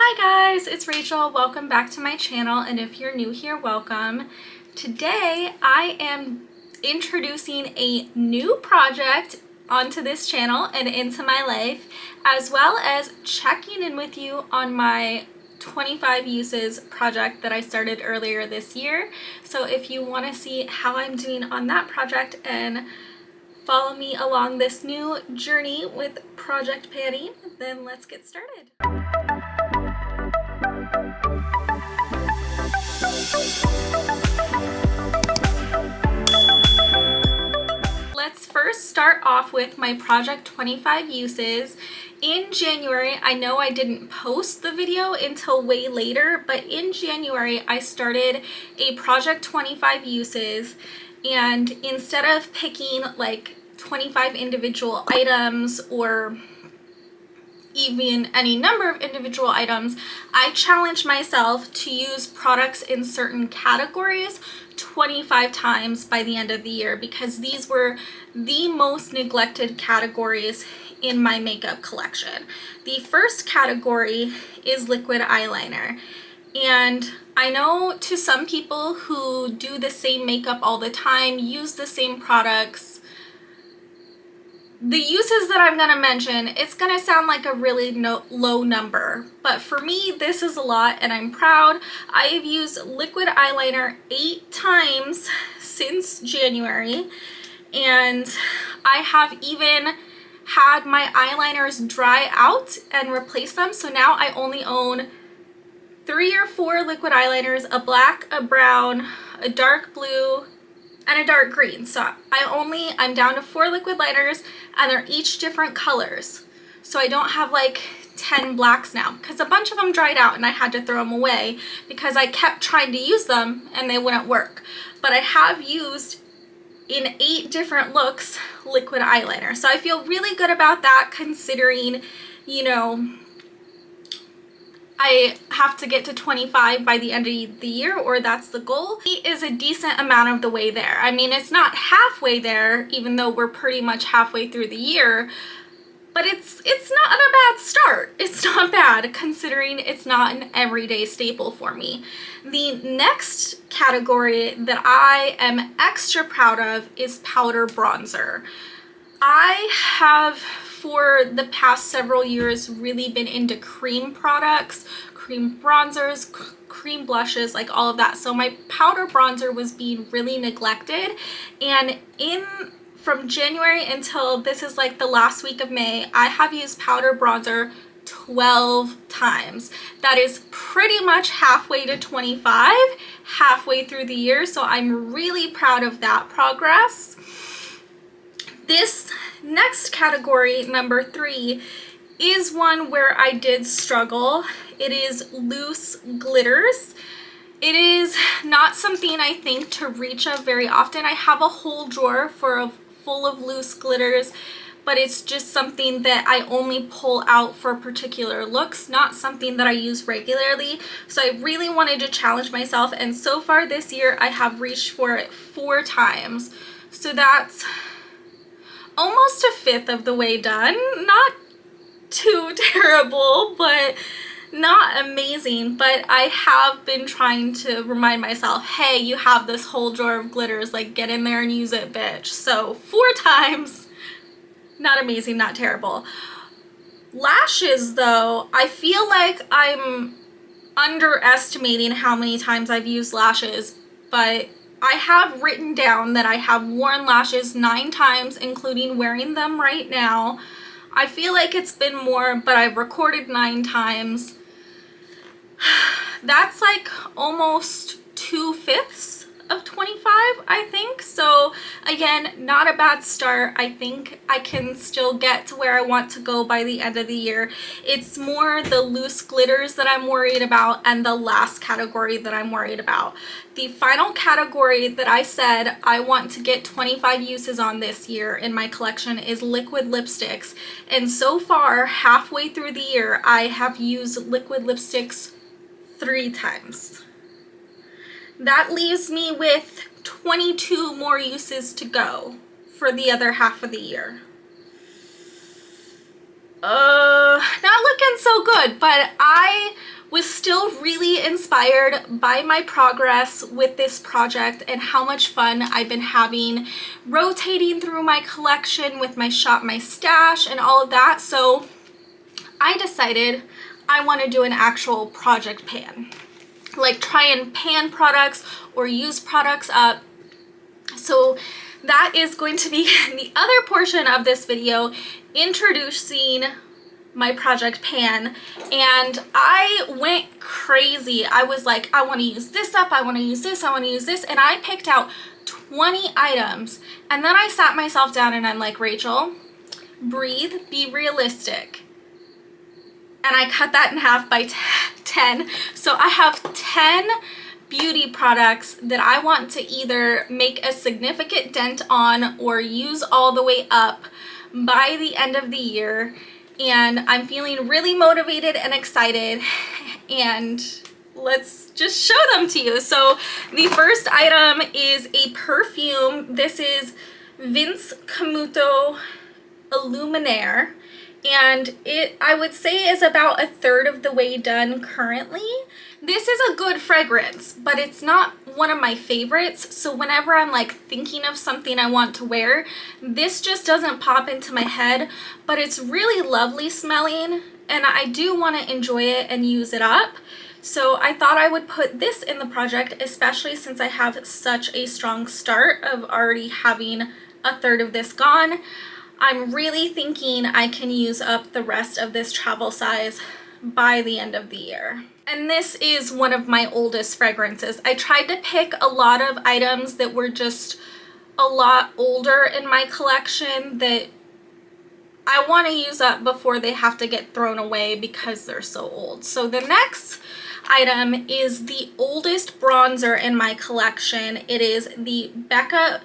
Hi guys, it's Rachel. Welcome back to my channel, and if you're new here, welcome. Today I am introducing a new project onto this channel and into my life, as well as checking in with you on my 25 uses project that I started earlier this year. So if you want to see how I'm doing on that project and follow me along this new journey with Project Patty, then let's get started. Let's first start off with my Project 25 uses. In January, I know I didn't post the video until way later, but in January I started a Project 25 uses, and instead of picking like 25 individual items or even any number of individual items, I challenged myself to use products in certain categories 25 times by the end of the year, because these were the most neglected categories in my makeup collection. The first category is liquid eyeliner. And I know to some people who do the same makeup all the time, use the same products, the uses that I'm going to mention, it's going to sound like a really low number, but for me this is a lot, and I'm proud. I have used liquid eyeliner 8 times since January, and I have even had my eyeliners dry out and replace them. So now I only own 3 or 4 liquid eyeliners, a black, a brown, a dark blue, and a dark green. So I'm down to 4 liquid liners, and they're each different colors. So I don't have like 10 blacks now, because a bunch of them dried out and I had to throw them away because I kept trying to use them and they wouldn't work. But I have used in 8 different looks liquid eyeliner. So I feel really good about that, considering, you know, I have to get to 25 by the end of the year, or that's the goal. It is a decent amount of the way there. I mean, it's not halfway there, even though we're pretty much halfway through the year, but it's not a bad start. It's not bad, considering it's not an everyday staple for me. The next category that I am extra proud of is powder bronzer. I have, for the past several years, really been into cream products, cream bronzers, cream blushes, like all of that. So my powder bronzer was being really neglected, and from January until this is like the last week of May, I have used powder bronzer 12 times. That is pretty much halfway to 25, halfway through the year. So I'm really proud of that progress. This next category, number 3, is one where I did struggle. It is loose glitters. It is not something I think to reach of very often. I have a whole drawer full of loose glitters, but it's just something that I only pull out for particular looks, not something that I use regularly. So I really wanted to challenge myself, and so far this year I have reached for it 4 times. So that's almost a 1/5 of the way done. Not too terrible, but not amazing. But I have been trying to remind myself, hey, you have this whole drawer of glitters, like get in there and use it, bitch. So 4 times, not amazing, not terrible. Lashes though, I feel like I'm underestimating how many times I've used lashes, but I have written down that I have worn lashes 9 times, including wearing them right now. I feel like it's been more, but I've recorded 9 times. That's like almost 2/5 of 25, I think. So again, not a bad start. I think I can still get to where I want to go by the end of the year. It's more the loose glitters that I'm worried about, and the last category that I'm worried about. The final category that I said I want to get 25 uses on this year in my collection is liquid lipsticks. And so far, halfway through the year, I have used liquid lipsticks 3 times. That leaves me with 22 more uses to go for the other half of the year. not looking so good, but I was still really inspired by my progress with this project and how much fun I've been having rotating through my collection with my Shop My Stash and all of that. So I decided I want to do an actual project pan, like try and pan products or use products up. So that is going to be the other portion of this video, introducing my project pan. And I went crazy. I was like, I want to use this up, I want to use this, I want to use this, and I picked out 20 items. And then I sat myself down and I'm like, Rachel, breathe, be realistic. And I cut that in half by 10. So I have 10 beauty products that I want to either make a significant dent on or use all the way up by the end of the year. And I'm feeling really motivated and excited, and let's just show them to you. So the first item is a perfume. This is Vince Camuto Illuminaire, and it, I would say, is about a third of the way done currently. This is a good fragrance, but it's not one of my favorites. So whenever I'm like thinking of something I want to wear, this just doesn't pop into my head, but it's really lovely smelling and I do want to enjoy it and use it up. So I thought I would put this in the project, especially since I have such a strong start of already having a third of this gone. I'm really thinking I can use up the rest of this travel size by the end of the year. And this is one of my oldest fragrances. I tried to pick a lot of items that were just a lot older in my collection that I want to use up before they have to get thrown away because they're so old. So the next item is the oldest bronzer in my collection. It is the Becca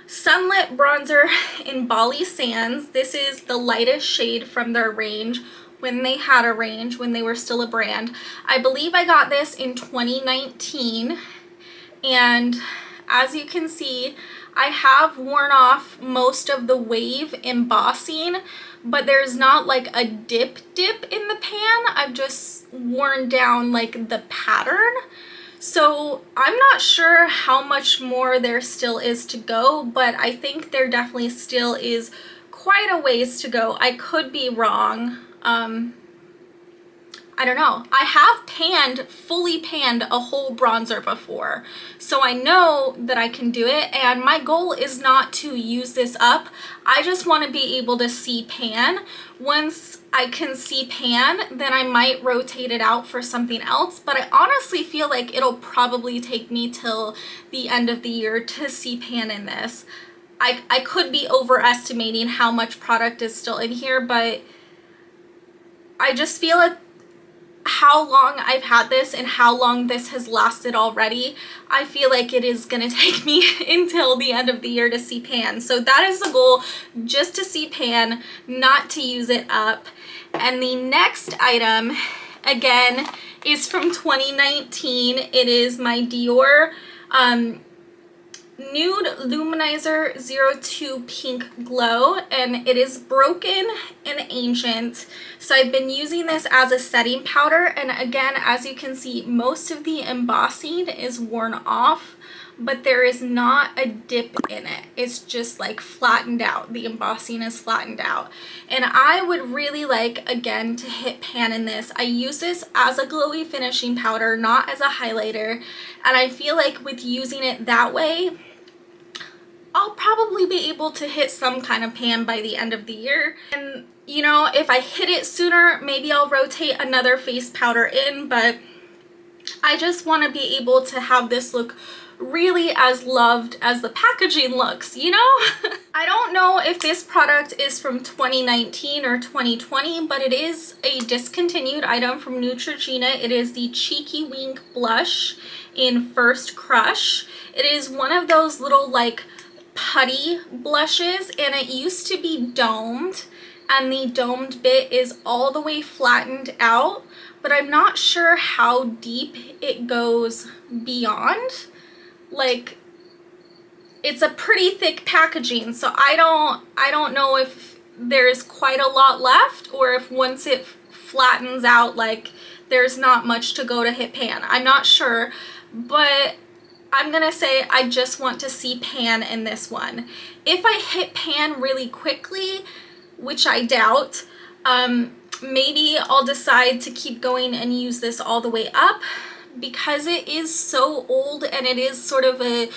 Sunlit Bronzer in Bali Sands. This is the lightest shade from their range, when they had a range, when they were still a brand. I believe I got this in 2019, and as you can see, I have worn off most of the wave embossing, but there's not like a dip in the pan. I've just worn down like the pattern. So I'm not sure how much more there still is to go, but I think there definitely still is quite a ways to go. I could be wrong. I don't know. I have fully panned a whole bronzer before, so I know that I can do it, and my goal is not to use this up. I just want to be able to see pan. Once I can see pan, then I might rotate it out for something else, but I honestly feel like it'll probably take me till the end of the year to see pan in this. I could be overestimating how much product is still in here, but I just feel like how long I've had this and how long this has lasted already, I feel like it is gonna take me until the end of the year to see pan. So that is the goal, just to see pan, not to use it up. And the next item, again, is from 2019. It is my Dior Nude Luminizer 02 Pink Glow, and it is broken and ancient. So I've been using this as a setting powder, and again, as you can see, most of the embossing is worn off, but there is not a dip in it. It's just like flattened out. The embossing is flattened out. And I would really like, again, to hit pan in this. I use this as a glowy finishing powder, not as a highlighter. And I feel like with using it that way, I'll probably be able to hit some kind of pan by the end of the year. And you know, if I hit it sooner, maybe I'll rotate another face powder in, but I just want to be able to have this look really as loved as the packaging looks, you know? I don't know if this product is from 2019 or 2020, but it is a discontinued item from Neutrogena. It is the Cheeky Wink blush in First Crush. It is one of those little like putty blushes, and it used to be domed, and the domed bit is all the way flattened out, but I'm not sure how deep it goes beyond. Like, it's a pretty thick packaging, so I don't know if there's quite a lot left, or if once it flattens out, like there's not much to go to hit pan. I'm not sure, but I'm gonna say I just want to see pan in this one. If I hit pan really quickly, which I doubt, maybe I'll decide to keep going and use this all the way up, because it is so old and it is sort of a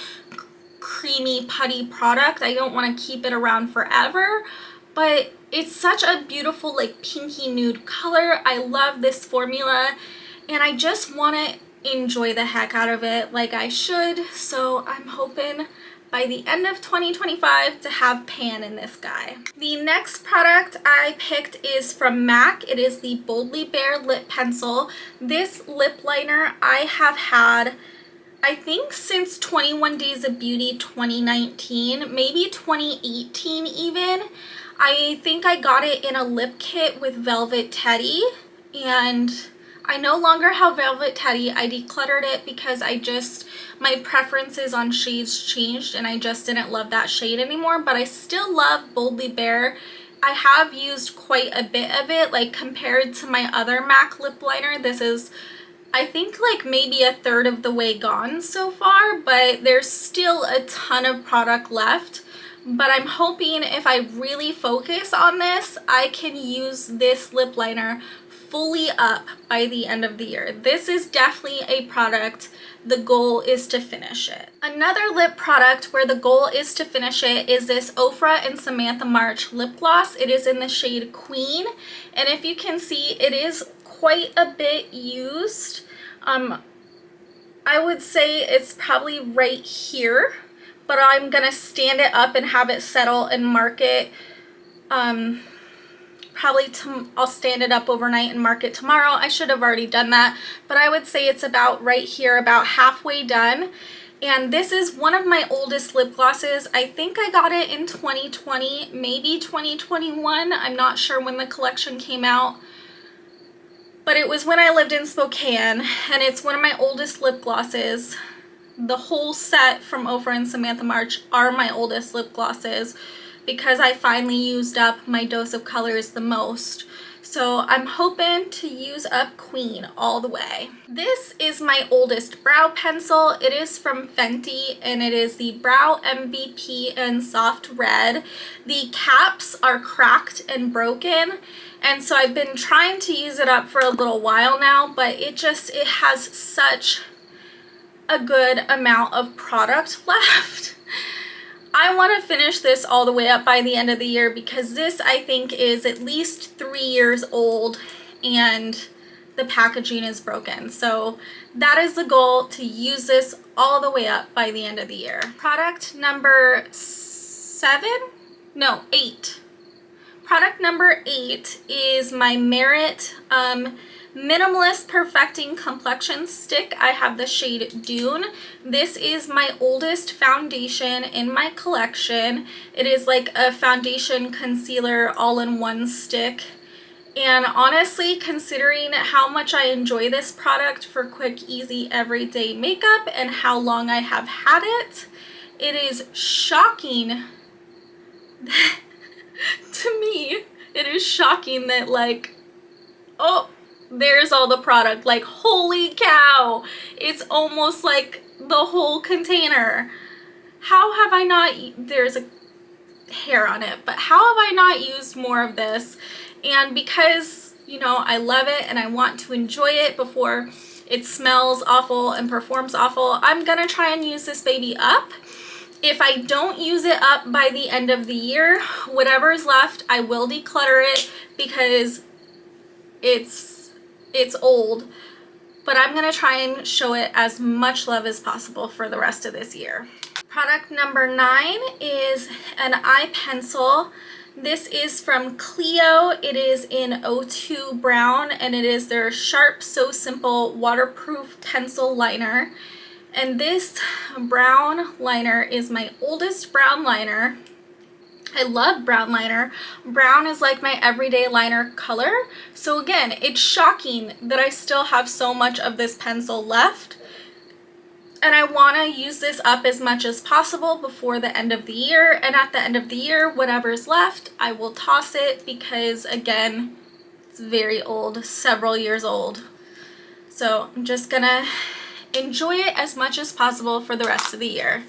creamy putty product. I don't want to keep it around forever, but it's such a beautiful like pinky nude color. I love this formula and I just want to enjoy the heck out of it like I should. So I'm hoping by the end of 2025 to have pan in this guy. The next product I picked is from MAC. It is the Boldly Bare Lip Pencil. This lip liner I have had, I think, since 21 Days of Beauty 2019, maybe 2018 even. I think I got it in a lip kit with Velvet Teddy, and I no longer have Velvet Teddy. I decluttered it because my preferences on shades changed and I just didn't love that shade anymore, but I still love Boldly Bare. I have used quite a bit of it, like compared to my other MAC lip liner. This is, I think, like maybe a third of the way gone so far, but there's still a ton of product left. But I'm hoping if I really focus on this, I can use this lip liner fully up by the end of the year. This is definitely a product, the goal is to finish it. Another lip product where the goal is to finish it is this Ofra and Samantha March lip gloss. It is in the shade Queen, and if you can see, it is quite a bit used. I would say it's probably right here, but I'm gonna stand it up and have it settle and mark it. I'll stand it up overnight and mark it tomorrow. I should have already done that, but I would say it's about right here, about halfway done. And this is one of my oldest lip glosses. I think I got it in 2020, maybe 2021. I'm not sure when the collection came out, but it was when I lived in Spokane, and it's one of my oldest lip glosses. The whole set from Ofra and Samantha March are my oldest lip glosses, because I finally used up my dose of colors the most. So I'm hoping to use up Queen all the way. This is my oldest brow pencil. It is from Fenty, and it is the Brow MVP in Soft Red. The caps are cracked and broken, and so I've been trying to use it up for a little while now, but it has such a good amount of product left. I want to finish this all the way up by the end of the year, because this, I think, is at least 3 years old and the packaging is broken. So that is the goal, to use this all the way up by the end of the year. Product number 8. Product number 8 is my Merit Minimalist Perfecting Complexion Stick. I have the shade Dune. This is my oldest foundation in my collection. It is like a foundation concealer all-in-one stick. And honestly, considering how much I enjoy this product for quick, easy, everyday makeup and how long I have had it, it is shocking to me. It is shocking that, like, oh, there's all the product. Like, holy cow, it's almost like the whole container. How have I not, there's a hair on it, but how have I not used more of this? And because, you know, I love it and I want to enjoy it before it smells awful and performs awful, I'm gonna try and use this baby up. If I don't use it up by the end of the year, whatever is left, I will declutter it, because it's old, but I'm gonna try and show it as much love as possible for the rest of this year. Product number 9 is an eye pencil. This is from Clio. It is in 02 Brown, and it is their Sharp So Simple Waterproof Pencil Liner. And this brown liner is my oldest brown liner. I love brown liner. Brown is like my everyday liner color. So again, it's shocking that I still have so much of this pencil left. And I want to use this up as much as possible before the end of the year. And at the end of the year, whatever's left, I will toss it because, again, it's very old, several years old. So I'm just gonna enjoy it as much as possible for the rest of the year.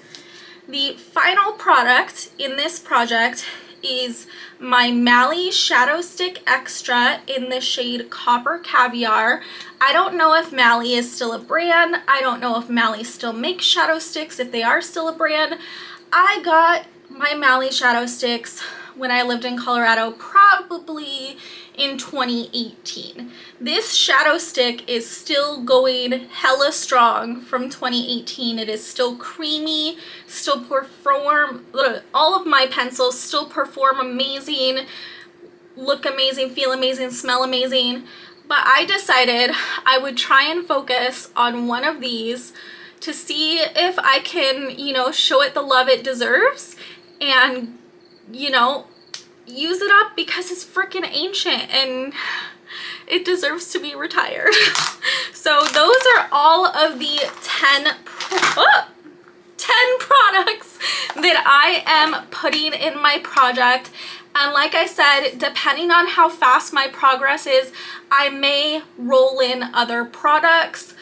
The final product in this project is my Mally Shadow Stick Extra in the shade Copper Caviar. I don't know if Mally is still a brand. I don't know if Mally still makes shadow sticks, if they are still a brand. I got my Mally shadow sticks when I lived in Colorado, probably in 2018. This shadow stick is still going hella strong from 2018. It is still creamy, still perform, all of my pencils still perform amazing, look amazing, feel amazing, smell amazing. But I decided I would try and focus on one of these to see if I can, you know, show it the love it deserves and, you know, use it up because it's freaking ancient and it deserves to be retired. So those are all of the 10 products that I am putting in my project. And like I said, depending on how fast my progress is, I may roll in other products.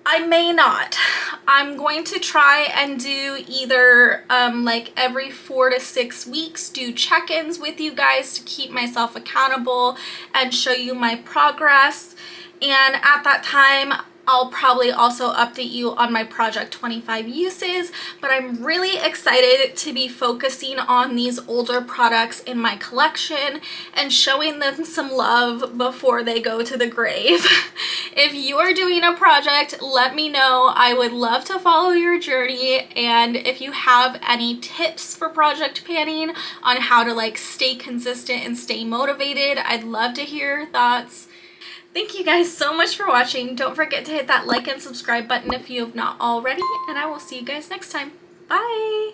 I may not. I'm going to try and do either like every 4 to 6 weeks, do check-ins with you guys to keep myself accountable and show you my progress. And at that time, I'll probably also update you on my Project 25 uses, but I'm really excited to be focusing on these older products in my collection and showing them some love before they go to the grave. If you're doing a project, let me know. I would love to follow your journey, and if you have any tips for project planning on how to like stay consistent and stay motivated, I'd love to hear your thoughts. Thank you guys so much for watching. Don't forget to hit that like and subscribe button if you have not already, and I will see you guys next time. Bye!